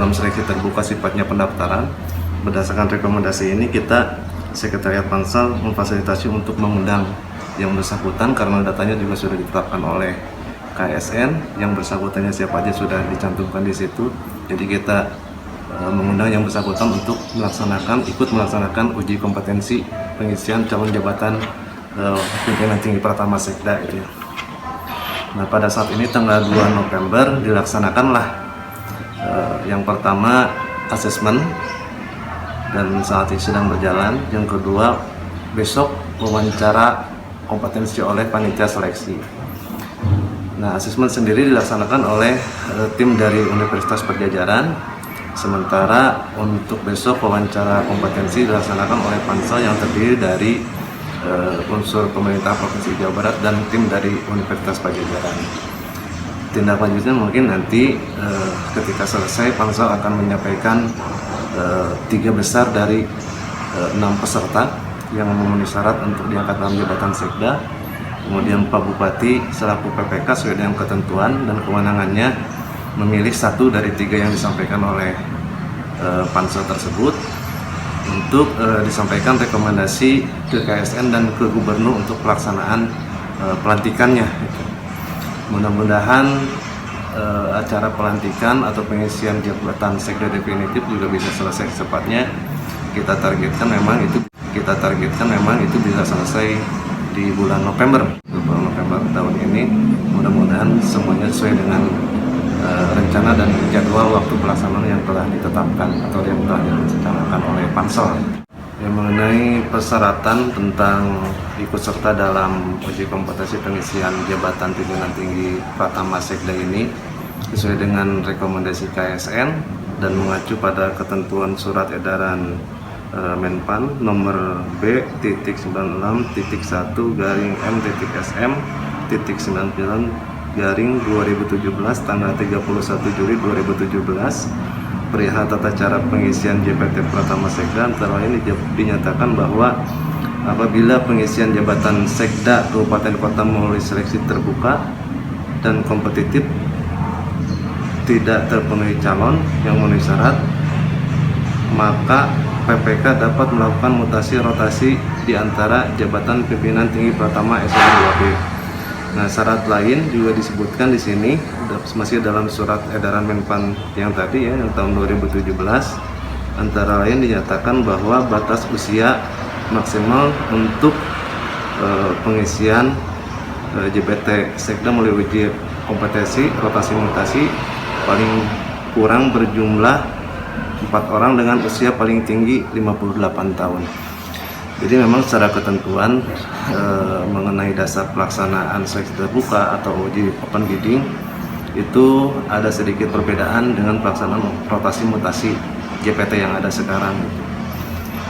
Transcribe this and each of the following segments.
dalam seleksi terbuka sifatnya pendaftaran. Berdasarkan rekomendasi ini kita Sekretariat Pansel memfasilitasi untuk mengundang yang bersangkutan karena datanya juga sudah ditetapkan oleh KSN, yang bersangkutannya siapa aja sudah dicantumkan di situ. Jadi kita mengundang yang bersangkutan untuk ikut melaksanakan uji kompetensi pengisian calon jabatan pimpinan tinggi Pratama Sekda itu ya. Nah, pada saat ini tanggal 2 November dilaksanakanlah yang pertama asesmen dan saat ini sedang berjalan. Yang kedua besok wawancara kompetensi oleh panitia seleksi. Nah, asesmen sendiri dilaksanakan oleh tim dari Universitas Padjadjaran, sementara untuk besok wawancara kompetensi dilaksanakan oleh pansel yang terdiri dari unsur pemerintah Provinsi Jawa Barat dan tim dari Universitas Padjadjaran. Tindak lanjutnya mungkin nanti ketika selesai pansel akan menyampaikan 3 besar dari 6 peserta yang memenuhi syarat untuk diangkat dalam jabatan Sekda. Kemudian Pak Bupati selaku PPK sesuai dengan ketentuan dan kewenangannya memilih 1 dari 3 yang disampaikan oleh pansel tersebut untuk disampaikan rekomendasi ke KSN dan ke Gubernur untuk pelaksanaan pelantikannya. Mudah-mudahan acara pelantikan atau pengisian jabatan Sekda definitif juga bisa selesai secepatnya. Kita targetkan memang itu bisa selesai di bulan November tahun ini. Mudah-mudahan semuanya sesuai dengan rencana dan jadwal waktu pelaksanaan yang telah ditetapkan atau yang telah direncanakan oleh pansel. Yang mengenai persyaratan tentang ikut serta dalam uji kompetensi pengisian jabatan pimpinan tinggi Pratama Sekda ini sesuai dengan rekomendasi KSN dan mengacu pada ketentuan surat edaran Menpan nomor B.M.M.SM.19/2017 tanggal 31 Juli 2017 perihal tata cara pengisian JPT Pratama Sekda. Antara lain dinyatakan bahwa apabila pengisian jabatan Sekda kabupaten kota melalui seleksi terbuka dan kompetitif tidak terpenuhi calon yang memenuhi syarat, maka PPK dapat melakukan mutasi rotasi di antara jabatan pimpinan tinggi Pratama Eselon 2B. Nah, syarat lain juga disebutkan di sini masih dalam surat edaran Menpan yang tadi ya, yang tahun 2017. Antara lain dinyatakan bahwa batas usia maksimal untuk pengisian JPT Sekda melalui uji kompetensi rotasi mutasi paling kurang berjumlah 4 orang dengan usia paling tinggi 58 tahun. Jadi memang secara ketentuan mengenai dasar pelaksanaan seleksi terbuka atau uji open bidding itu ada sedikit perbedaan dengan pelaksanaan rotasi mutasi JPT yang ada sekarang.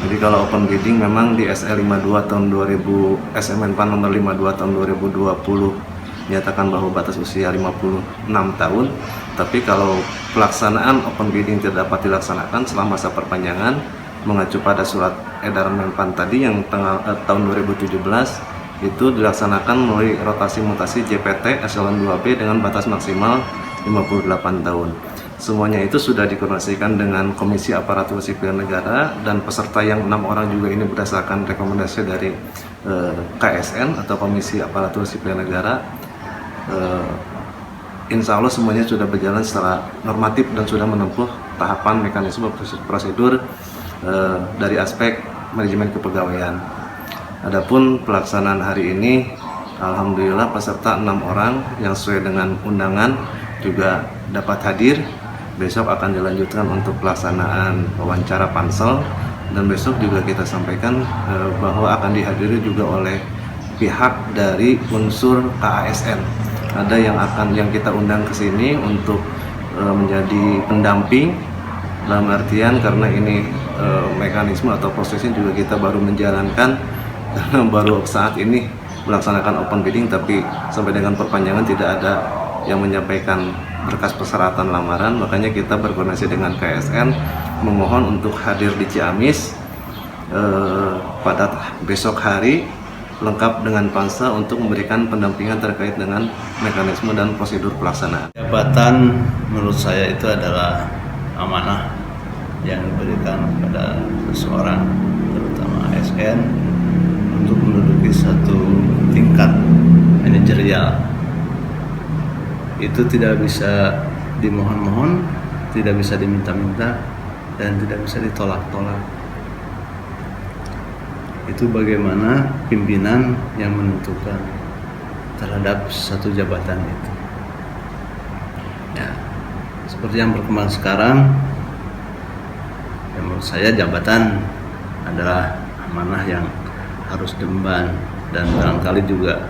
Jadi kalau open bidding memang di SL 52 tahun 2000 SMN-PAN nomor 52 tahun 2020 menyatakan bahwa batas usia 56 tahun. Tapi kalau pelaksanaan open bidding tidak dapat dilaksanakan selama masa perpanjangan mengacu pada surat edaran Menpan tadi yang tahun 2017 itu dilaksanakan melalui rotasi mutasi JPT Eselon 2B dengan batas maksimal 58 tahun. Semuanya itu sudah dikoordinasikan dengan Komisi Aparatur Sipil Negara dan peserta yang 6 orang juga ini berdasarkan rekomendasi dari KSN atau Komisi Aparatur Sipil Negara. Insya Allah semuanya sudah berjalan secara normatif dan sudah menempuh tahapan mekanisme prosedur dari aspek manajemen kepegawaian. Adapun pelaksanaan hari ini, alhamdulillah peserta 6 orang yang sesuai dengan undangan juga dapat hadir. Besok akan dilanjutkan untuk pelaksanaan wawancara pansel dan besok juga kita sampaikan bahwa akan dihadiri juga oleh pihak dari unsur KASN. Ada yang kita undang ke sini untuk menjadi pendamping, dalam artian karena ini mekanisme atau prosesnya juga kita baru menjalankan karena baru saat ini melaksanakan open bidding, tapi sampai dengan perpanjangan tidak ada yang menyampaikan berkas persyaratan lamaran. Makanya kita berkoordinasi dengan KSN memohon untuk hadir di Ciamis pada besok hari lengkap dengan pansel untuk memberikan pendampingan terkait dengan mekanisme dan prosedur pelaksanaan. Jabatan menurut saya itu adalah amanah yang diberikan pada seseorang, terutama ASN, untuk menduduki satu tingkat manajerial. Itu tidak bisa dimohon-mohon, tidak bisa diminta-minta, dan tidak bisa ditolak-tolak. Itu bagaimana pimpinan yang menentukan terhadap satu jabatan itu. Ya, seperti yang berkembang sekarang, ya menurut saya jabatan adalah amanah yang harus diemban, dan barangkali juga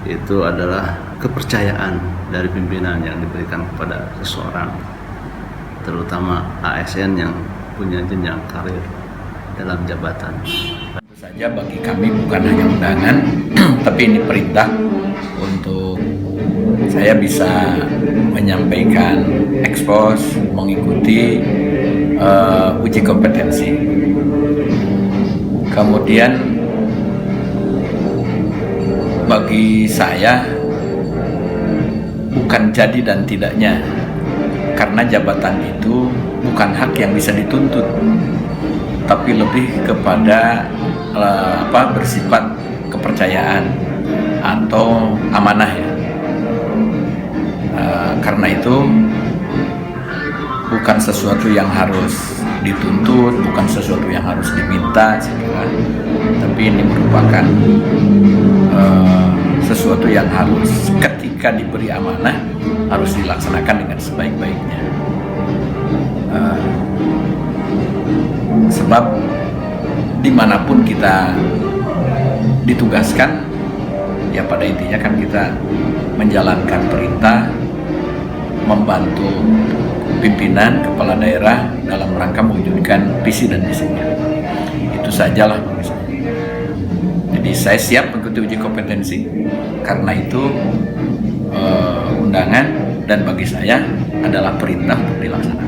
itu adalah kepercayaan dari pimpinan yang diberikan kepada seseorang, terutama ASN yang punya jenjang karir dalam jabatan. Tentu saja bagi kami bukan hanya undangan, tapi ini perintah untuk saya bisa menyampaikan ekspos, mengikuti uji kompetensi. Kemudian bagi saya bukan jadi dan tidaknya, karena jabatan itu bukan hak yang bisa dituntut, tapi lebih kepada bersifat kepercayaan atau amanah ya. Karena itu bukan sesuatu yang harus dituntut, bukan sesuatu yang harus diminta, tapi ini merupakan sesuatu yang harus ketika diberi amanah harus dilaksanakan dengan sebaik-baiknya. Sebab dimanapun kita ditugaskan, ya pada intinya kan kita menjalankan perintah, membantu pimpinan, kepala daerah dalam rangka mewujudkan visi dan misinya. Itu sajalah bagi saya. Jadi saya siap mengikuti uji kompetensi, karena itu undangan dan bagi saya adalah perintah untuk dilaksanakan.